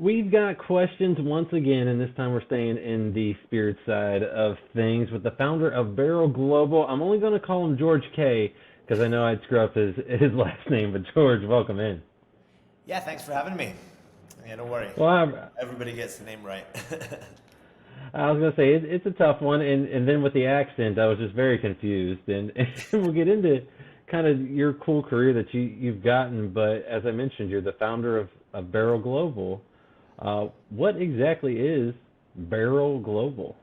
We've got questions once again, and this time we're staying in the spirit side of things with the founder of Barrel Global. I'm only going to call him George K because I know I'd screw up his last name, but George, welcome in. Yeah, thanks for having me. Yeah, don't worry. Well, Everybody gets the name right. I was going to say it's a tough one, and then with the accent, I was just very confused. And we'll get into kind of your cool career that you've gotten, but as I mentioned, you're the founder of Barrel Global. What exactly is Barrel Global?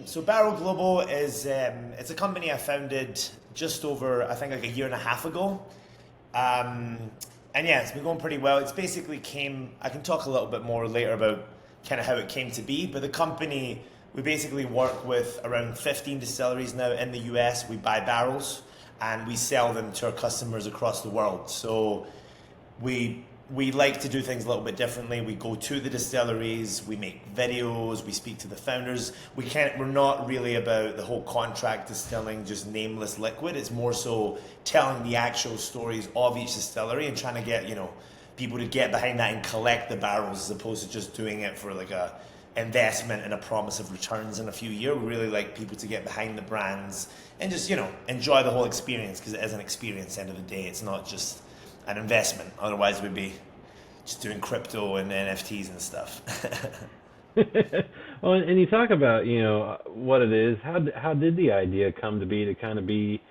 So Barrel Global is it's a company I founded just over, I think, like a year and a half ago. Um, and yeah, it's been going pretty well. It's basically I can talk a little bit more later about kind of how it came to be, but the company, we basically work with around 15 distilleries now in the US. We buy barrels and we sell them to our customers across the world. So we like to do things a little bit differently. We go to the distilleries, we make videos, we speak to the founders. We're not really about the whole contract distilling, just nameless liquid. It's more so telling the actual stories of each distillery and trying to get, people to get behind that and collect the barrels as opposed to just doing it for like a investment and a promise of returns in a few years. We really like people to get behind the brands and just, enjoy the whole experience, because it is an experience at the end of the day. It's not just an investment. Otherwise, we'd be just doing crypto and NFTs and stuff. Well, and you talk about what it is. How did the idea come to be to kind of be,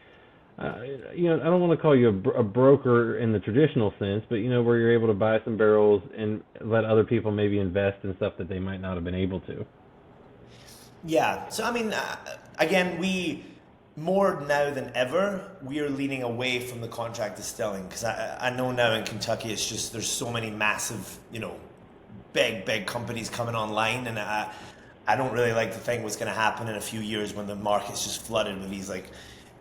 I don't want to call you a broker in the traditional sense, but where you're able to buy some barrels and let other people maybe invest in stuff that they might not have been able to. Yeah. So, I mean, again, more now than ever, we are leaning away from the contract distilling, because I know now in Kentucky it's just there's so many massive, big companies coming online, and I don't really like to think what's going to happen in a few years when the market's just flooded with these like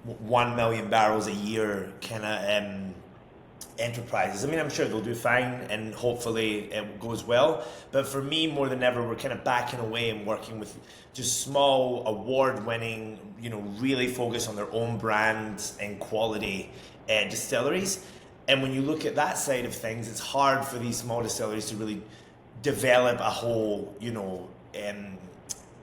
1 million barrels a year kind of enterprises. I mean, I'm sure they'll do fine and hopefully it goes well. But for me, more than ever, we're kind of backing away and working with just small, award-winning, really focus on their own brands and quality distilleries. And when you look at that side of things, it's hard for these small distilleries to really develop a whole,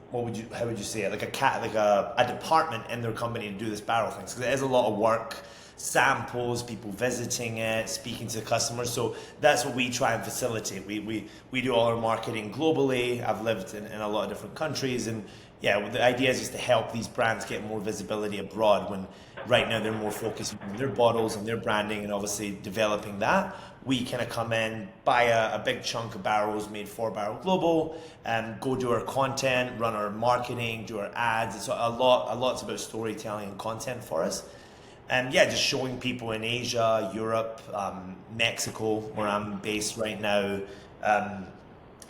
how would you say it? Like a department in their company to do this barrel thing. So it is a lot of work, samples, people visiting it, speaking to customers. So that's what we try and facilitate. We do all our marketing globally. I've lived in a lot of different countries, and yeah, the idea is just to help these brands get more visibility abroad, when right now they're more focused on their bottles and their branding and obviously developing that. We kind of come in, buy a big chunk of barrels made for Barrel Global, and go do our content, run our marketing, do our ads. It's lot's about storytelling and content for us. And yeah, just showing people in Asia, Europe, Mexico, where I'm based right now,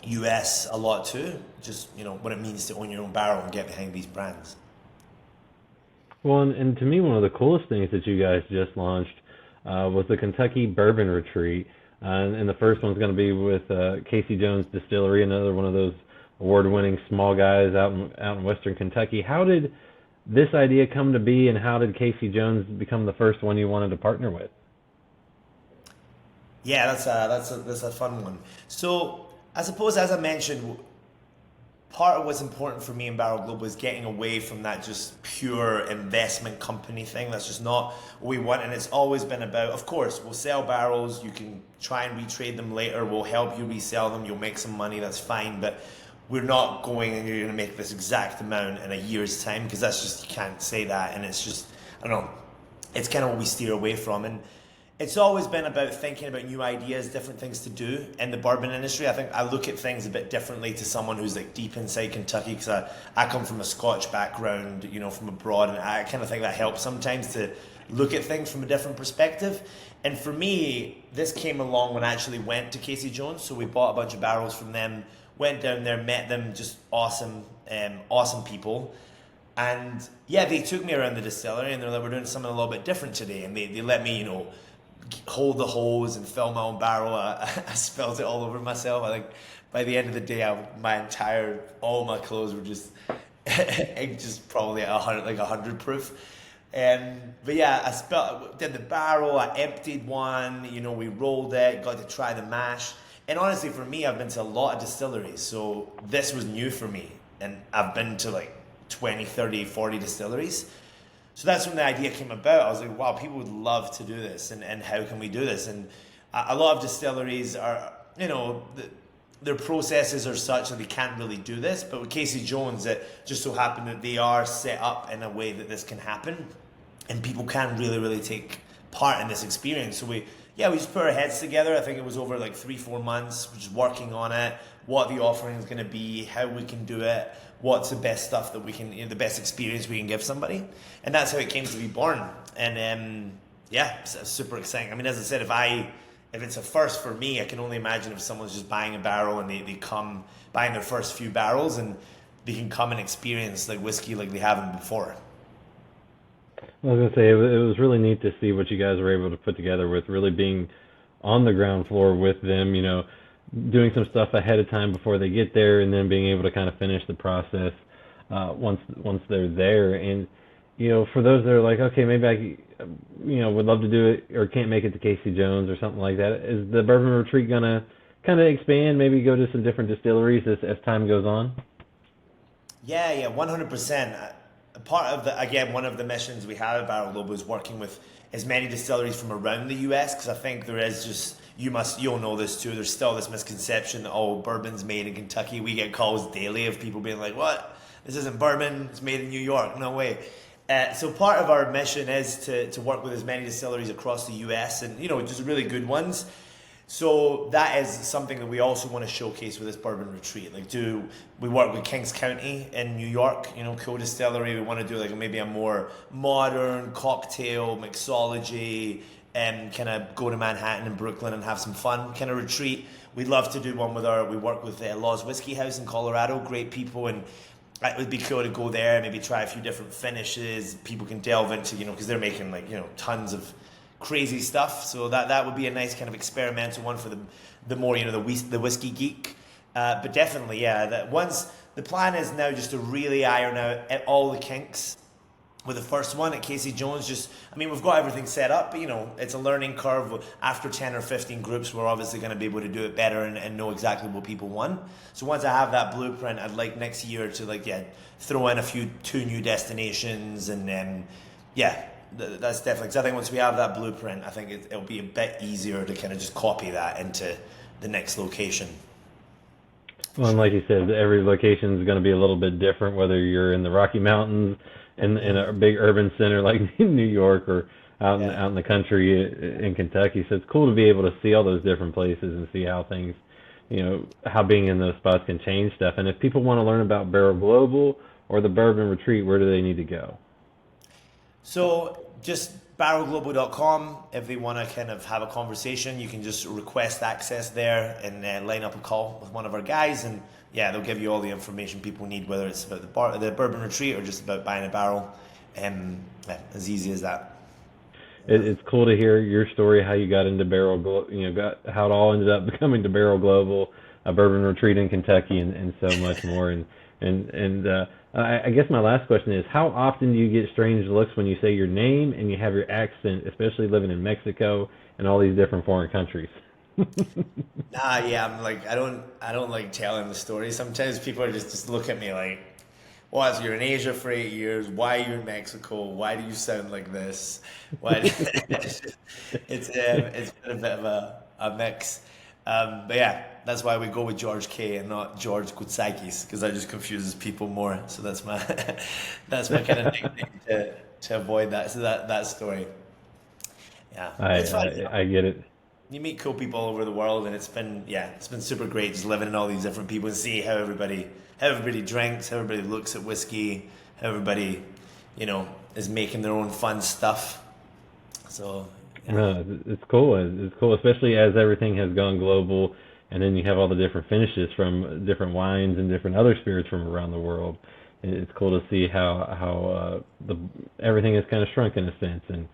US a lot too. Just, what it means to own your own barrel and get behind these brands. Well, and to me, one of the coolest things that you guys just launched was the Kentucky Bourbon Retreat. And the first one's going to be with Casey Jones Distillery, another one of those award-winning small guys out in Western Kentucky. How did this idea come to be, and how did Casey Jones become the first one you wanted to partner with? Yeah, that's a fun one. So I suppose, as I mentioned, part of what's important for me in Barrel Global is getting away from that just pure investment company thing. That's just not what we want. And it's always been about, of course, we'll sell barrels, you can try and retrade them later, we'll help you resell them, you'll make some money, that's fine. But we're not going and you're going to make this exact amount in a year's time, because that's just, you can't say that. And it's just, I don't know, it's kind of what we steer away from. And it's always been about thinking about new ideas, different things to do in the bourbon industry. I think I look at things a bit differently to someone who's like deep inside Kentucky, because I come from a Scotch background, from abroad, and I kind of think that helps sometimes to look at things from a different perspective. And for me, this came along when I actually went to Casey Jones. So we bought a bunch of barrels from them, went down there, met them, just awesome, awesome people. And yeah, they took me around the distillery and they're like, we're doing something a little bit different today. And they let me, hold the hose and fill my own barrel. I spilled it all over myself. I think by the end of the day, all my clothes were just, just probably 100 proof. But yeah, did the barrel, I emptied one, we rolled it, got to try the mash. And honestly, for me, I've been to a lot of distilleries, so this was new for me. And I've been to like 20, 30, 40 distilleries. So that's when the idea came about. I was like, wow, people would love to do this, and how can we do this? And a lot of distilleries are, their processes are such that they can't really do this. But with Casey Jones, it just so happened that they are set up in a way that this can happen, and people can really, really take part in this experience. So we just put our heads together. I think it was over like 3-4 months, just working on it, what the offering is going to be, how we can do it, what's the best stuff that we can, the best experience we can give somebody. And that's how it came to be born. And it's super exciting. I mean, as I said, if it's a first for me, I can only imagine if someone's just buying a barrel and they come buying their first few barrels, and they can come and experience like whiskey like they haven't before. I was gonna say it was really neat to see what you guys were able to put together with really being on the ground floor with them, doing some stuff ahead of time before they get there, and then being able to kind of finish the process once they're there. And for those that are like, okay, maybe I would love to do it or can't make it to Casey Jones or something like that, is the Bourbon Retreat gonna kind of expand, maybe go to some different distilleries as time goes on? Yeah, 100%. Part of one of the missions we have at Barrel Global is working with as many distilleries from around the US, because I think there is just, you'll know this too, there's still this misconception that, bourbon's made in Kentucky. We get calls daily of people being like, what? This isn't bourbon, it's made in New York. No way. So part of our mission is to work with as many distilleries across the US, and just really good ones. So that is something that we also want to showcase with this Bourbon Retreat. We work with Kings County in New York, co-distillery. We want to do like maybe a more modern cocktail mixology, and kind of go to Manhattan and Brooklyn and have some fun kind of retreat. We'd love to do one we work with Law's Whiskey House in Colorado, great people, and it would be cool to go there and maybe try a few different finishes people can delve into, because they're making tons of crazy stuff. So that would be a nice kind of experimental one for the more, the whiskey geek. But definitely, the plan is now just to really iron out all the kinks with the first one at Casey Jones. We've got everything set up, but it's a learning curve. After 10 or 15 groups, we're obviously going to be able to do it better and know exactly what people want. So once I have that blueprint, I'd like next year to throw in 2 new destinations, and then that's definitely, because I think once we have that blueprint, I think it'll be a bit easier to kind of just copy that into the next location. Well, and like you said, every location is going to be a little bit different, whether you're in the Rocky Mountains, in a big urban center like New York, or out in the country in Kentucky. So it's cool to be able to see all those different places and see how things, how being in those spots can change stuff. And if people want to learn about Barrel Global or the Bourbon Retreat, where do they need to go? So just barrelglobal.com. If they want to kind of have a conversation, you can just request access there and line up a call with one of our guys, and they'll give you all the information people need, whether it's about the Bourbon Retreat or just about buying a barrel. As easy as that. It's cool to hear your story, how you got into how it all ended up becoming to Barrel Global, a Bourbon Retreat in Kentucky, and so much more. And I guess my last question is, how often do you get strange looks when you say your name and you have your accent, especially living in Mexico and all these different foreign countries? I'm like, I don't like telling the story. Sometimes people are just look at me like, well, so you're in Asia for 8 years. Why are you in Mexico? Why do you sound like this? It's been a bit of a mix. That's why we go with George K and not George Koutsakis, because that just confuses people more. So that's my kind of nickname to avoid that. So that story. Yeah, it's fun. I get it. You meet cool people all over the world, and it's been super great just living in all these different people and see how everybody drinks, how everybody looks at whiskey, how everybody is making their own fun stuff. So it's cool. It's cool, especially as everything has gone global, and then you have all the different finishes from different wines and different other spirits from around the world. It's cool to see how everything has kind of shrunk in a sense, and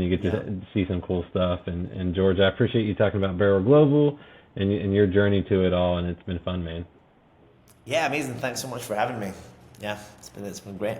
you get to see some cool stuff. And George, I appreciate you talking about Barrel Global and your journey to it all, and it's been fun, man. Yeah, amazing. Thanks so much for having me. Yeah, it's been great.